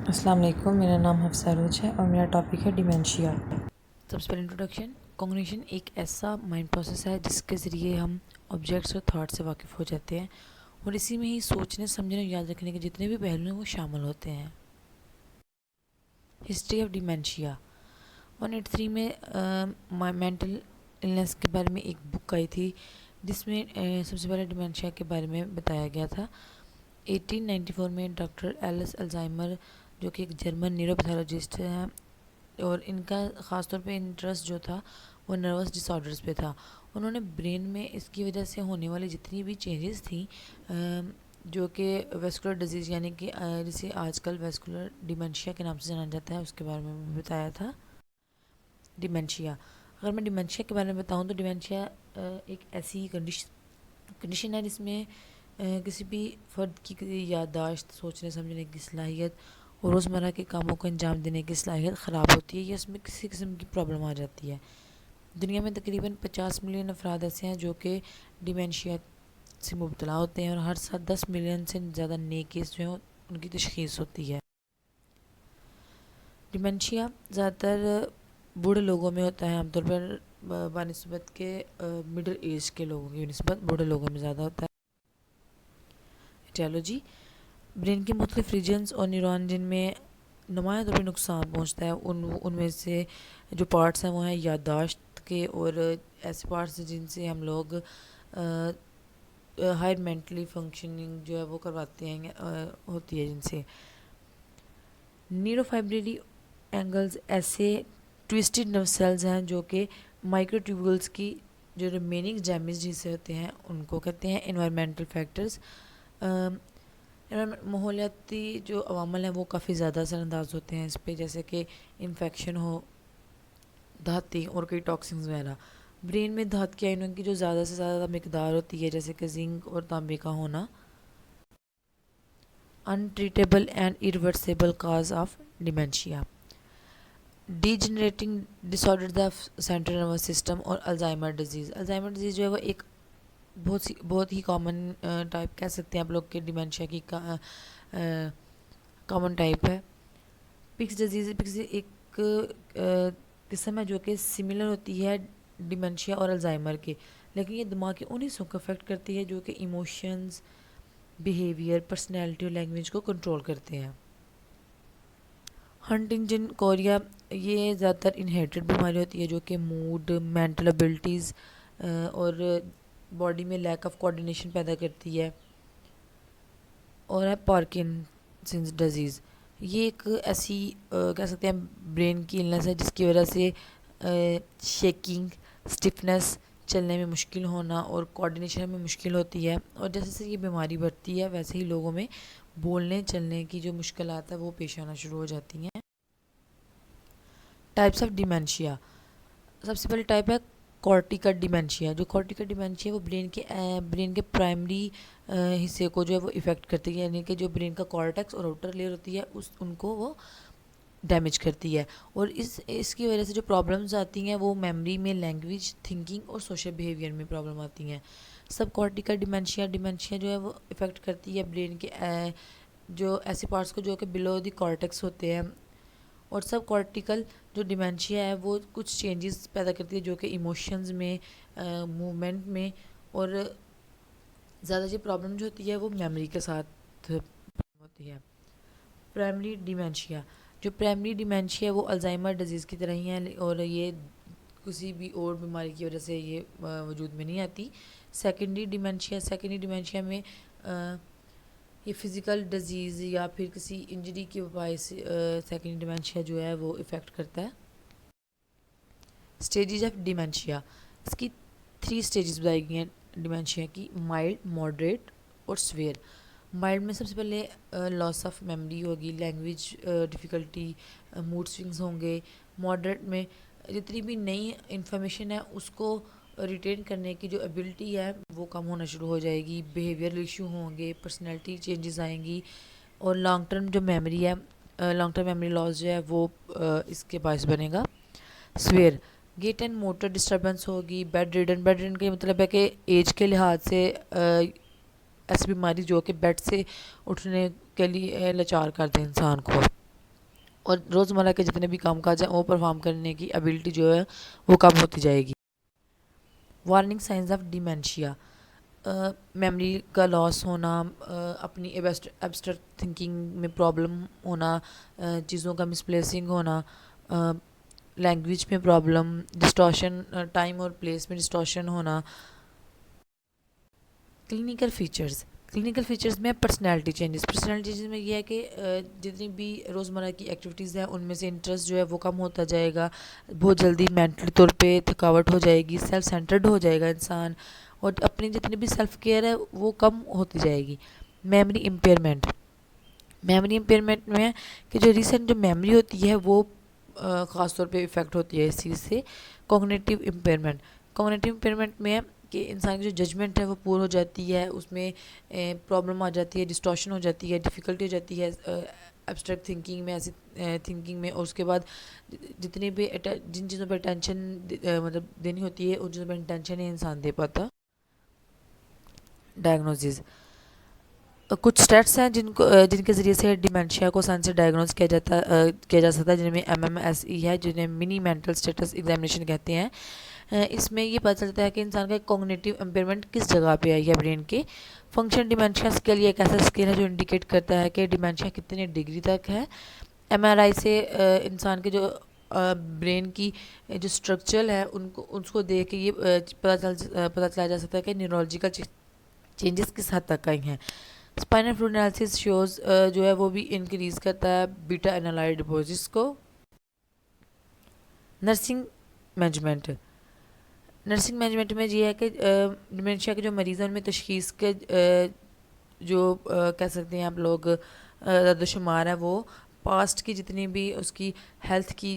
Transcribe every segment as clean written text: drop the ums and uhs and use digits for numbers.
अस्सलाम वालेकुम, मेरा नाम हफ्सा रोज है और मेरा टॉपिक है डिमेंशिया। सबसे पहले इंट्रोडक्शन। कॉग्निशन एक ऐसा माइंड प्रोसेस है जिसके ज़रिए हम ऑब्जेक्ट्स और थॉट से वाकिफ़ हो जाते हैं और इसी में ही सोचने, समझने और याद रखने के जितने भी पहलू हैं वो शामिल होते हैं। हिस्ट्री ऑफ डिमेंशिया 183 में मेंटल इलनेस के बारे में एक बुक आई थी जिसमें सबसे पहले डिमेंशिया के बारे में बताया गया था। 1894 में डॉक्टर एलिस अल्जाइमर, जो कि एक जर्मन न्यूरोपैथोलॉजिस्ट हैं, और इनका ख़ास तौर पे इंटरेस्ट जो था वो नर्वस डिसऑर्डर्स पे था। उन्होंने ब्रेन में इसकी वजह से होने वाली जितनी भी चेंजेस थी, जो कि वेस्कुलर डिजीज़ यानी कि जिसे आजकल वेस्कुलर डिमेंशिया के नाम से जाना जाता है, उसके बारे में बताया था। डिमेंशिया, अगर मैं डिमेंशिया के बारे में बताऊं तो डिमेंशिया एक ऐसी कंडीशन है जिसमें किसी भी फ़र्द की याददाश्त, सोचने समझने की सलाहियत और रोज़मर्रा के कामों को अंजाम देने की सलाहियत ख़राब होती है या इसमें किसी किस्म की प्रॉब्लम आ जाती है। दुनिया में तकरीबन 50 मिलियन अफराद ऐसे हैं जो कि डिमेंशिया से मुब्तला होते हैं और हर साल 10 मिलियन से ज़्यादा नए केस जो हैं उनकी तशख़ीस होती है। डिमेंशिया ज़्यादातर बूढ़े लोगों में होता है, आमतौर पर बानिस्बत के मिडिल एज के लोगों की निस्बत बूढ़े लोगों में ज़्यादा होता है। एटियोलॉजी, ब्रेन के मुख्तलिफ रीजन्स और न्यूरॉन जिनमें नुमाया तौर पर नुकसान पहुँचता है उनमें से जो पार्ट्स हैं वो हैं याददाश्त के और ऐसे पार्ट्स जिनसे हम लोग हायर मेंटली फंक्शनिंग जो है वो करवाते हैं, होती है जिनसे। न्यूरोफाइब्रिली एंगल्स ऐसे ट्विस्टेड नर्व सेल्स हैं जो कि माइक्रोट्यूब्यूल्स की जो रिमेनिंग डैमेज जिसे होते हैं उनको कहते हैं। एनवायरमेंटल फैक्टर्स, माहौलियाती जो अवामल हैं वो काफ़ी ज़्यादा असरअंदाज होते हैं इस पर, जैसे कि इन्फेक्शन हो, धाती और कई टॉक्सिन्स वगैरह। ब्रेन में धात के आयनों की जो ज़्यादा से ज़्यादा मकदार होती है, जैसे कि जिंक और तांबे का होना, untreatable and irreversible cause of dementia. Degenerating disorder the central nervous system और अल्जाइमर डिजीज़। अल्जाइमर डिजीज़ जो है वो एक बहुत ही कॉमन टाइप कह सकते हैं आप लोग के डिमेंशिया की कॉमन टाइप है। पिक्स डिजीज़, पिक्स एक किस्म है जो कि सिमिलर होती है डिमेंशिया और अल्जाइमर के, लेकिन ये दिमाग के उन हिस्सों को अफेक्ट करती है जो कि इमोशंस, बिहेवियर, पर्सनैलिटी और लैंग्वेज को कंट्रोल करते हैं। हंटिंगटन कोरिया, ये ज़्यादातर इनहेरिटेड बीमारी होती है जो कि मूड, मेंटल एबिलिटीज़ और बॉडी में लैक ऑफ कोऑर्डिनेशन पैदा करती है। और है पार्किंसंस डिजीज़, ये एक ऐसी कह सकते हैं ब्रेन की इलनेस है जिसकी वजह से शेकिंग, स्टिफनेस, चलने में मुश्किल होना और कोऑर्डिनेशन में मुश्किल होती है। और जैसे जैसे ये बीमारी बढ़ती है वैसे ही लोगों में बोलने चलने की जो मुश्किलात है वो पेश आना शुरू हो जाती हैं। टाइप्स ऑफ डिमेंशिया, सबसे पहले टाइप है कॉर्टिकल डिमेंशिया। जो कॉर्टिकल डिमेंशिया वो ब्रेन के प्राइमरी हिस्से को जो है वो इफ़ेक्ट करती है, यानी कि जो ब्रेन का कॉर्टेक्स और आउटर लेयर होती है उनको वो डैमेज करती है। और इसकी वजह से जो प्रॉब्लम्स आती हैं वो मेमोरी में, लैंग्वेज, थिंकिंग और सोशल बिहेवियर में प्रॉब्लम आती हैं। सब कॉर्टिकल डिमेंशिया जो है वो इफ़ेक्ट करती है ब्रेन के जो ऐसे पार्ट्स को जो कि बिलो द कॉर्टेक्स होते हैं। और सब कॉर्टिकल जो डिमेंशिया है वो कुछ चेंजेस पैदा करती है जो कि इमोशंस में, मूवमेंट में, और ज़्यादा जो प्रॉब्लम जो होती है वो मेमोरी के साथ होती है। प्राइमरी डिमेंशिया, जो प्राइमरी डिमेंशिया है वो अल्जाइमर डिजीज़ की तरह ही है और ये किसी भी और बीमारी की वजह से ये वजूद में नहीं आती। सेकेंडरी डिमेंशिया में ये फ़िज़िकल डिजीज़ या फिर किसी इंजरी की वजह से सेकेंडरी डिमेंशिया जो है वो इफ़ेक्ट करता है। स्टेजेस ऑफ डिमेंशिया, इसकी 3 स्टेजेस बताई गई हैं डिमेंशिया की: माइल्ड, मॉडरेट और सीवियर। माइल्ड में सबसे पहले लॉस ऑफ मेमोरी होगी, लैंग्वेज डिफ़िकल्टी, मूड स्विंग्स होंगे। मॉडरेट में जितनी भी नई इंफॉर्मेशन है उसको रिटेन करने की जो एबिलिटी है वो कम होना शुरू हो जाएगी, बिहेवियरल इशू होंगे, पर्सनैलिटी चेंजेस आएंगी। और लॉन्ग टर्म जो मेमोरी है, लॉन्ग टर्म मेमोरी लॉस जो है वो इसके बायस बनेगा। स्वेयर, गेट एंड मोटर डिस्टर्बेंस होगी। बेड रिडन का मतलब है कि एज के लिहाज से ऐसी बीमारी जो कि बेड से उठने के लिए लाचार कर दे इंसान को। और रोज़मर्रा के जितने भी कामकाज हैं वो परफॉर्म करने की एबिलिटी जो है वो कम होती जाएगी। Warning science of dementia, memory का लॉस होना, अपनी एब्स्ट्रैक्ट थिंकिंग में प्रॉब्लम होना, चीज़ों का मिसप्लेसिंग होना, लैंग्वेज में प्रॉब्लम, डिस्टॉर्शन, टाइम और प्लेस में डिस्टॉर्शन होना। क्लिनिकल फीचर्स में पर्सनैलिटी चेंजेस में ये है कि जितनी भी रोज़मर्रा की एक्टिविटीज़ हैं उनमें से इंटरेस्ट जो है वो कम होता जाएगा, बहुत जल्दी मेंटली तौर पे थकावट हो जाएगी, सेल्फ सेंटर्ड हो जाएगा इंसान, और अपनी जितनी भी सेल्फ केयर है वो कम होती जाएगी। मेमोरी इम्पेयरमेंट में है कि जो रिसेंट जो मेमोरी होती है वो ख़ास तौर पे इफ़ेक्ट होती है इस चीज़ से। कॉग्निटिव इम्पेयरमेंट में है कि इंसान की जो जजमेंट है वो पूर हो जाती है, उसमें प्रॉब्लम आ जाती है, डिस्टॉर्शन हो जाती है, डिफ़िकल्टी हो जाती है एब्स्ट्रैक्ट थिंकिंग में, ऐसी थिंकिंग में। और उसके बाद जितनी भी जिन चीज़ों पर अटेंशन मतलब देनी होती है उन चीज़ों पर अटेंशन नहीं इंसान दे पाता। डायग्नोसिस, कुछ स्टेट्स हैं जिनके ज़रिए से डिमेंशिया को आसानी से डायग्नोज किया जा सकता है, जिनमें MMSE है, जिन्हें मिनी मेंटल स्टेटस एग्जामिनेशन कहते हैं। इसमें ये पता चलता है कि इंसान का कॉग्निटिव इम्पेयरमेंट किस जगह पे आई है ब्रेन के। फंक्शन डिमेंशिया स्केल ये एक ऐसा स्केल है जो इंडिकेट करता है कि डिमेंशिया कितने डिग्री तक है। MRI से इंसान के जो ब्रेन की जो स्ट्रक्चर है उसको देख के ये पता चला जा सकता है कि न्यूरोलॉजिकल चेंजेस किस हद तक आई हैं। स्पाइनल फ्लूइड एनालिसिस शोज जो है वो भी इंक्रीज करता है बीटा एनालाइड डिपॉजिट्स को। नर्सिंग मैनेजमेंट में ये है कि डिमेंशिया के जो मरीज़ हैं उनमें तशखीस के जो कह सकते हैं आप लोग शुमार है वो पास्ट की जितनी भी उसकी हेल्थ की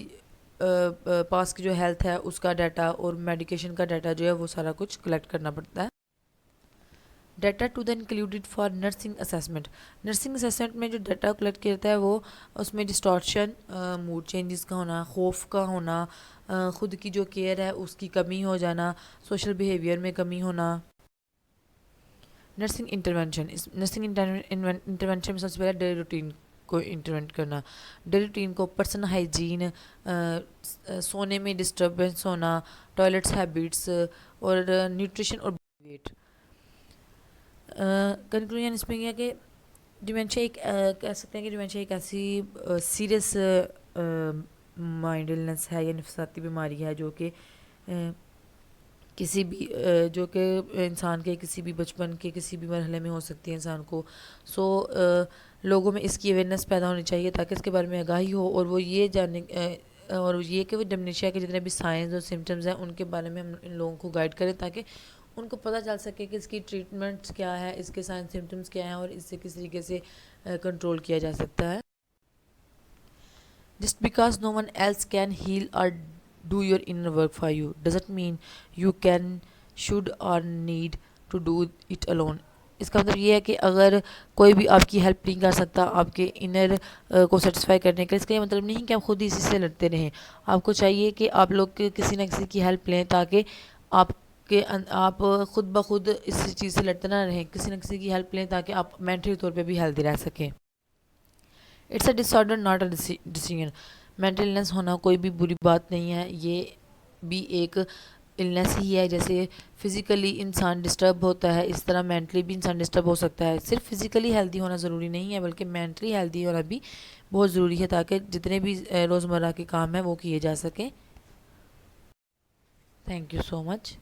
पास्ट की जो हेल्थ है उसका डाटा और मेडिकेशन का डाटा जो है वो सारा कुछ कलेक्ट करना पड़ता है। Data to the included for nursing assessment में जो डाटा कलेक्ट किया जाता है वो उसमें डिस्टॉर्शन, मूड चेंजेस का होना, खौफ का होना, ख़ुद की जो केयर है उसकी कमी हो जाना, सोशल बिहेवियर में कमी होना। नर्सिंग इंटरवेंशन में सबसे पहले डेली रूटीन को इंटरवेंट करना। डेली रूटीन को पर्सनल हाइजीन, सोने में डिस्टर्बेंस होना, टॉयलेट्स हैबिट्स और न्यूट्रिशन और वेट। कंक्लूजन इसमें यह है कि डिमेंशिया कह सकते हैं कि डिमेंशिया एक ऐसी सीरियस माइंड इलनेस है या नफसाती बीमारी है जो कि जो कि इंसान के किसी भी बचपन के किसी भी मरहले में हो सकती है इंसान को। लोगों में इसकी अवेयरनेस पैदा होनी चाहिए ताकि इसके बारे में आगाही हो और वो ये जाने और ये कि वो डिमेंशिया के जितने भी साइंस और सिम्टम्स हैं उनके बारे में हम इन लोगों को गाइड करें ताकि उनको पता चल सके कि इसकी ट्रीटमेंट्स क्या है, इसके साइंस सिम्टम्स क्या हैं और इससे किस तरीके से कंट्रोल किया जा सकता है। Just because no one else can heal or do your inner work for you doesn't mean you can, should or need to do it alone. इसका मतलब ये है कि अगर कोई भी आपकी हेल्प नहीं कर सकता आपके इनर को सेटिस्फाई करने का, इसका ये मतलब नहीं कि आप खुद ही इसी से लड़ते रहें। आपको चाहिए कि आप लोग किसी न किसी की हेल्प लें ताकि आप खुद ब खुद इस चीज़ से लड़ते ना रहें, किसी न किसी की हेल्प लें ताकि आप मेंटली तौर पे भी हेल्दी रह सकें। It's a disorder not a decision. Mental illness होना कोई भी बुरी बात नहीं है, ये भी एक इलनेस ही है। जैसे फिज़िकली इंसान डिस्टर्ब होता है इस तरह मेंटली भी इंसान डिस्टर्ब हो सकता है। सिर्फ फिज़िकली हेल्दी होना ज़रूरी नहीं है बल्कि मेंटली हेल्दी होना भी बहुत ज़रूरी है ताकि जितने भी रोज़मर्रा के काम हैं वो किए जा सकें। Thank you so much.